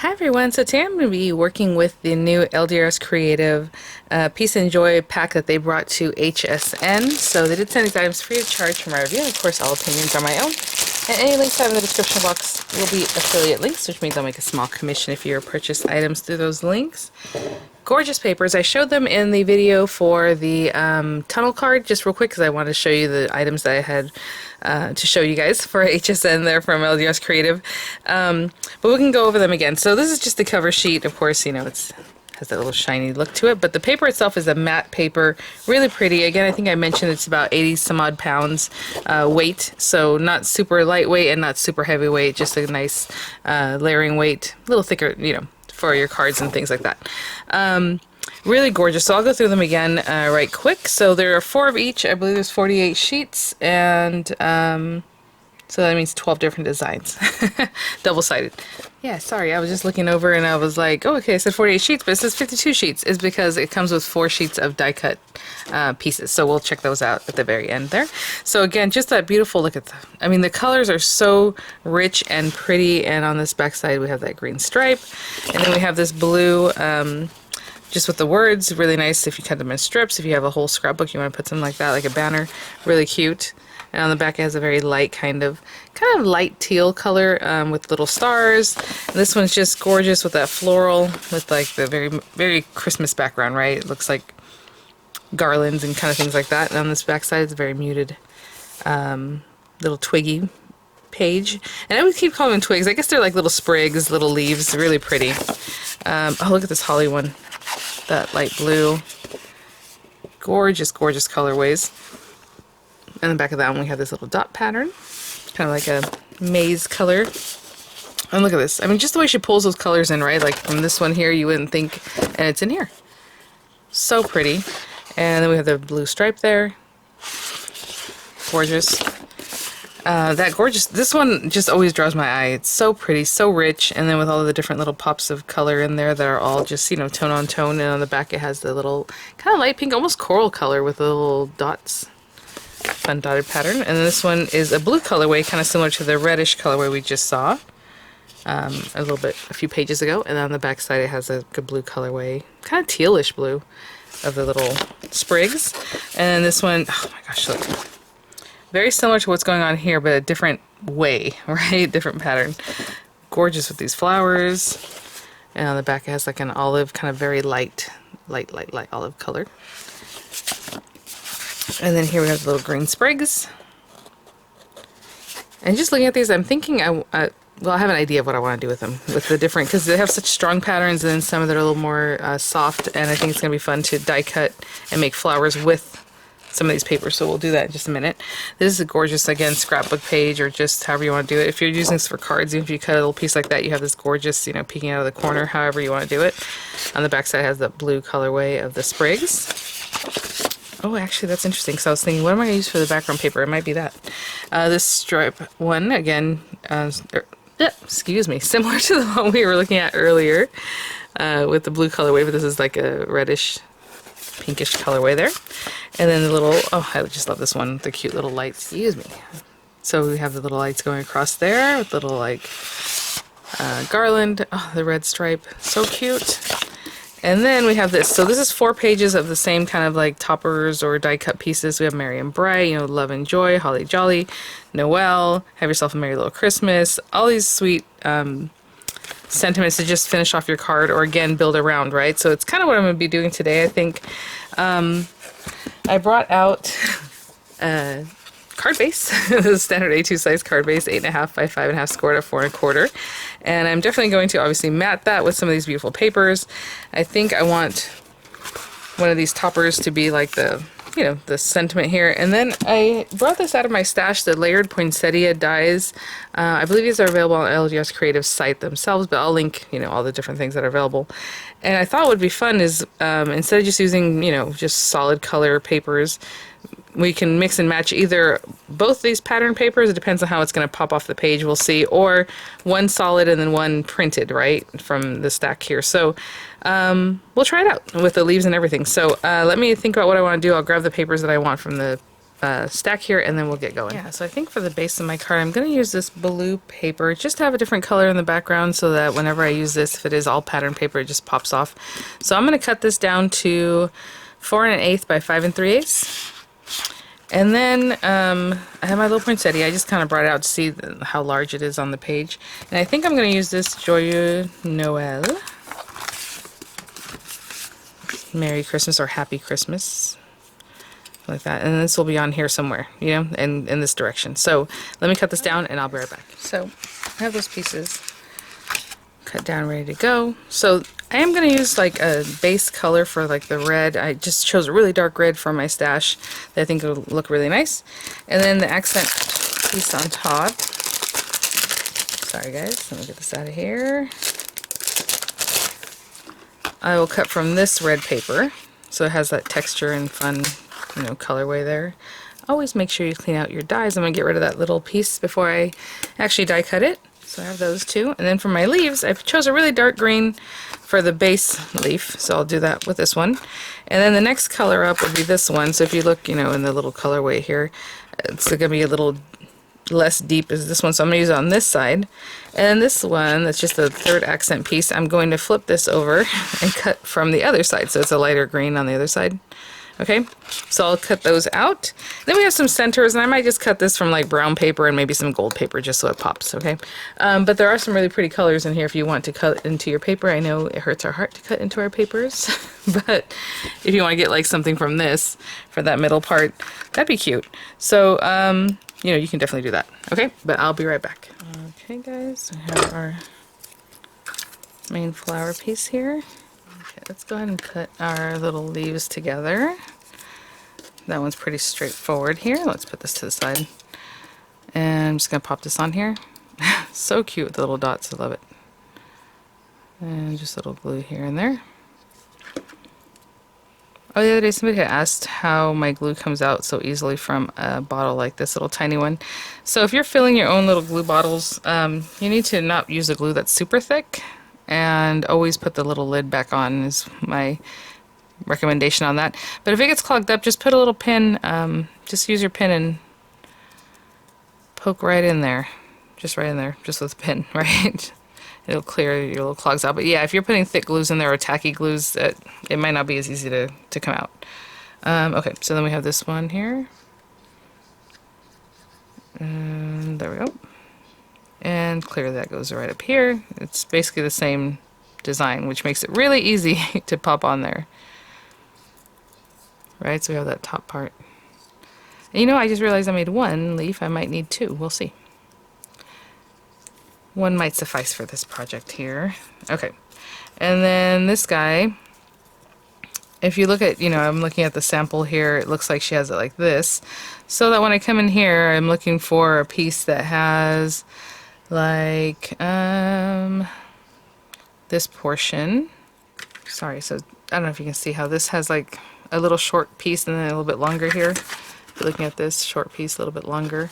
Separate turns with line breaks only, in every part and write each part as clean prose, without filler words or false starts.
Hi everyone, so today I'm going to be working with the new LDRS Creative Peace and Joy pack that they brought to HSN. So they did send these items free of charge from my review, and of course all opinions are my own. And any links I have in the description box will be affiliate links, which means I'll make a small commission if you purchase items through those links. Gorgeous papers. I showed them in the video for the tunnel card, just real quick because I wanted to show you the items that I had to show you guys for HSN there from LDRS Creative. But we can go over them again. So this is just the cover sheet. Of course, you know, it's has that little shiny look to it, but the paper itself is a matte paper, really pretty. Again, I think I mentioned it's about 80 some odd pounds weight, so not super lightweight and not super heavyweight, just a nice layering weight, a little thicker, you know, for your cards and things like that. Really gorgeous. So I'll go through them again right quick. So there are 4 of each. I believe there's 48 sheets, and so that means 12 different designs. Double-sided. Yeah, sorry, I was just looking over and I was like, oh, okay, I said 48 sheets, but it says 52 sheets. Is because it comes with 4 sheets of die-cut pieces. So we'll check those out at the very end there. So again, just that beautiful look at the, I mean, the colors are so rich and pretty, and on this back side we have that green stripe. And then we have this blue, just with the words, really nice if you cut them in strips. If you have a whole scrapbook, you want to put something like that, like a banner, really cute. And on the back it has a very light kind of light teal color with little stars. And this one's just gorgeous with that floral, with like the very Christmas background, right? It looks like garlands and kind of things like that. And on this back side it's a very muted little twiggy page. And I would keep calling them twigs. I guess they're like little sprigs, little leaves, really pretty. Oh, look at this holly one. That light blue. Gorgeous, gorgeous colorways. And on the back of that one we have this little dot pattern, kind of like a maize color. And look at this. I mean, just the way she pulls those colors in, right? Like from this one here, you wouldn't think, and it's in here. So pretty. And then we have the blue stripe there. Gorgeous. That gorgeous, this one just always draws my eye. It's so pretty, so rich, and then with all of the different little pops of color in there that are all just, you know, tone on tone, and on the back it has the little kind of light pink, almost coral color with the little dots. Fun dotted pattern. And then this one is a blue colorway, kind of similar to the reddish colorway we just saw a few pages ago. And then on the back side it has a good blue colorway, kind of tealish blue of the little sprigs. And this one, oh my gosh, look. Very similar to what's going on here, but a different way, right? Different pattern. Gorgeous with these flowers. And on the back it has like an olive, kind of very light olive color. And then here we have the little green sprigs. And just looking at these, I'm thinking, well, I have an idea of what I want to do with them. With the different, because they have such strong patterns, and then some that are a little more soft, and I think it's going to be fun to die cut and make flowers with some of these papers, so we'll do that in just a minute. This is a gorgeous, again, scrapbook page, or just however you want to do it. If you're using this for cards, even if you cut a little piece like that, you have this gorgeous, you know, peeking out of the corner, however you want to do it. On the back side it has the blue colorway of the sprigs. Oh, actually, that's interesting, because I was thinking, what am I going to use for the background paper? It might be that. This stripe one, again, excuse me, similar to the one we were looking at earlier with the blue colorway, but this is like a reddish, pinkish colorway there. And then the little, oh, I just love this one, the cute little lights, excuse me. So we have the little lights going across there with little, like, garland. Oh, the red stripe, so cute. And then we have this. So this is 4 pages of the same kind of like toppers or die cut pieces. We have Merry and Bright, you know, Love and Joy, Holly Jolly, Noel, Have Yourself a Merry Little Christmas. All these sweet sentiments to just finish off your card, or again, build around, right? So it's kind of what I'm going to be doing today, I think. I brought out a card base, the standard A2 size card base, 8.5 by 5.5 scored at 4 1/4. And I'm definitely going to obviously mat that with some of these beautiful papers. I think I want one of these toppers to be like the, you know, the sentiment here. And then I brought this out of my stash, the layered poinsettia dies. I believe these are available on LDRS Creative site themselves, but I'll link, you know, all the different things that are available. And I thought what would be fun is instead of just using, you know, just solid color papers, we can mix and match either both these pattern papers, it depends on how it's going to pop off the page, we'll see, or one solid and then one printed, right, from the stack here. So we'll try it out with the leaves and everything. So let me think about what I want to do. I'll grab the papers that I want from the stack here, and then we'll get going. Yeah, so I think for the base of my card, I'm going to use this blue paper just to have a different color in the background so that whenever I use this, if it is all pattern paper, it just pops off. So I'm going to cut this down to 4 1/8 by 5 3/8. And then I have my little poinsettia. I just kind of brought it out to see how large it is on the page. And I think I'm going to use this Joyeux Noël. Merry Christmas or Happy Christmas. Like that. And this will be on here somewhere, you know, in this direction. So let me cut this down and I'll be right back. So I have those pieces cut down, ready to go. So I am going to use like a base color for like the red. I just chose a really dark red for my stash that I think will look really nice. And then the accent piece on top. Sorry guys, let me get this out of here. I will cut from this red paper so it has that texture and fun, you know, colorway there. Always make sure you clean out your dies. I'm going to get rid of that little piece before I actually die cut it. So I have those two. And then for my leaves, I chose a really dark green for the base leaf. So I'll do that with this one. And then the next color up would be this one. So if you look, you know, in the little colorway here, it's going to be a little less deep as this one. So I'm going to use it on this side. And this one, that's just the third accent piece, I'm going to flip this over and cut from the other side. So it's a lighter green on the other side. Okay, so I'll cut those out. Then we have some centers, and I might just cut this from like brown paper and maybe some gold paper just so it pops, okay? But there are some really pretty colors in here if you want to cut into your paper. I know it hurts our heart to cut into our papers, but if you want to get like something from this for that middle part, that'd be cute. So, you know, you can definitely do that, okay? But I'll be right back. Okay, guys, we have our main flower piece here. Okay, let's go ahead and put our little leaves together. That one's pretty straightforward here. Let's put this to the side. And I'm just going to pop this on here. So cute with the little dots. I love it. And just a little glue here and there. Oh, the other day somebody had asked how my glue comes out so easily from a bottle like this little tiny one. So if you're filling your own little glue bottles, you need to not use a glue that's super thick. And always put the little lid back on is my recommendation on that. But if it gets clogged up, just put a little pin, just use your pin and poke right in there. Just right in there, just with a pin, right? It'll clear your little clogs out. But yeah, if you're putting thick glues in there or tacky glues, it might not be as easy to come out. Okay, so then we have this one here. And there we go. And clear that goes right up here. It's basically the same design, which makes it really easy to pop on there. Right, so we have that top part. And you know, I just realized I made one leaf. I might need two. We'll see. One might suffice for this project here. Okay. And then this guy, if you look at, you know, I'm looking at the sample here, it looks like she has it like this. So that when I come in here, I'm looking for a piece that has like this portion. Sorry, so I don't know if you can see how this has like a little short piece and then a little bit longer here. If you're looking at this short piece, a little bit longer.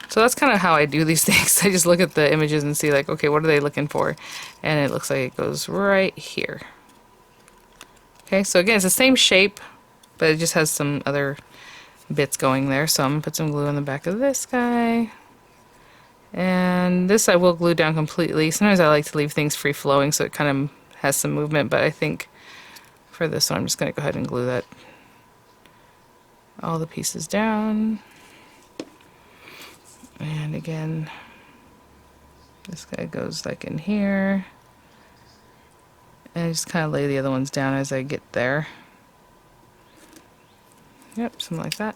So that's kind of how I do these things. I just look at the images and see like, okay, what are they looking for? And it looks like it goes right here. Okay, so again, it's the same shape, but it just has some other bits going there. So I'm gonna put some glue on the back of this guy. And this I will glue down completely. Sometimes I like to leave things free flowing so it kind of has some movement, but I think for this one I'm just going to go ahead and glue that all the pieces down. And again, this guy goes like in here. And I just kind of lay the other ones down as I get there. Yep, something like that.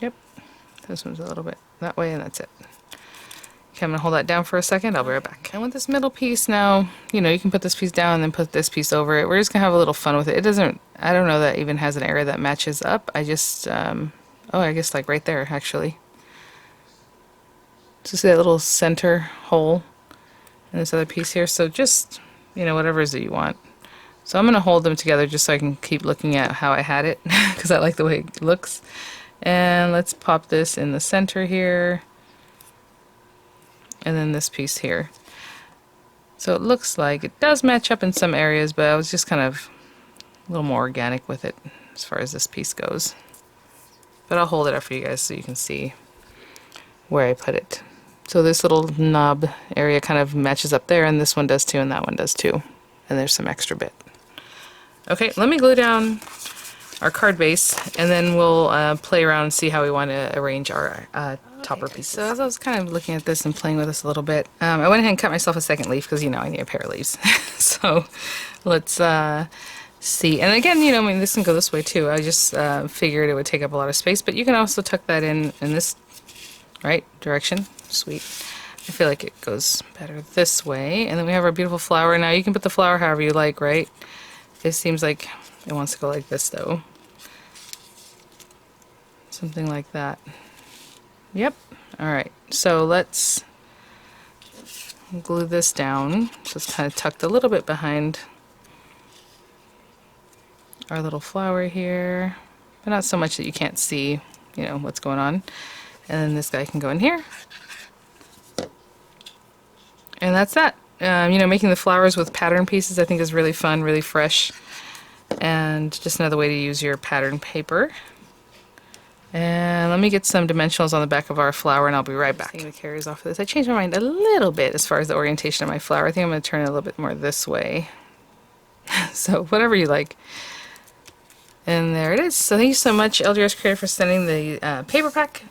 Yep, this one's a little bit that way and that's it. Okay, I'm gonna hold that down for a second, I'll be right back. And with this middle piece now, you know, you can put this piece down and then put this piece over it. We're just gonna have a little fun with it. It doesn't, I don't know that it even has an area that matches up. I just, oh, I guess like right there actually. So see that little center hole in this other piece here? So just, you know, whatever it is that you want. So I'm gonna hold them together just so I can keep looking at how I had it because I like the way it looks. And let's pop this in the center here. And then this piece here. So it looks like it does match up in some areas, but I was just kind of a little more organic with it as far as this piece goes. But I'll hold it up for you guys so you can see where I put it. So this little knob area kind of matches up there, and this one does too, and that one does too. And there's some extra bit. Okay, let me glue down our card base, and then we'll play around and see how we want to arrange our topper pieces. So as I was kind of looking at this and playing with this a little bit, I went ahead and cut myself a second leaf because, you know, I need a pair of leaves. So let's see. And again, you know, I mean, this can go this way too. I just figured it would take up a lot of space, but you can also tuck that in this right direction. Sweet. I feel like it goes better this way. And then we have our beautiful flower. Now you can put the flower however you like, right? It seems like it wants to go like this though. Something like that. Yep. Alright, so let's glue this down. So it's kind of tucked a little bit behind our little flower here, but not so much that you can't see, you know, what's going on. And then this guy can go in here. And that's that. You know, making the flowers with pattern pieces I think is really fun, really fresh, and just another way to use your pattern paper. And let me get some dimensionals on the back of our flower, and I'll be right back. The carries off of this. I changed my mind a little bit as far as the orientation of my flower. I think I'm going to turn it a little bit more this way. So whatever you like. And there it is. So thank you so much, LDRS Creator, for sending the paper pack.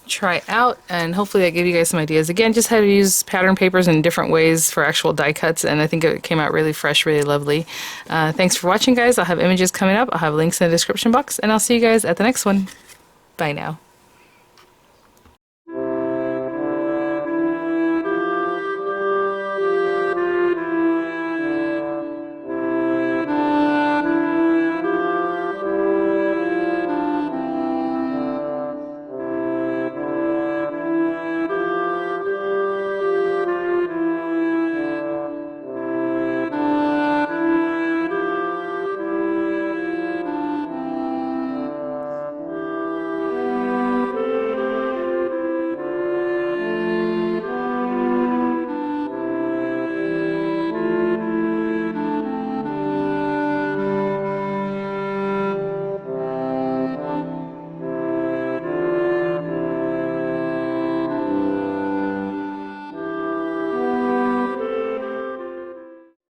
Try it out, and hopefully that gave you guys some ideas. Again, just how to use pattern papers in different ways for actual die cuts, and I think it came out really fresh, really lovely. Thanks for watching, guys. I'll have images coming up. I'll have links in the description box, and I'll see you guys at the next one. Bye now.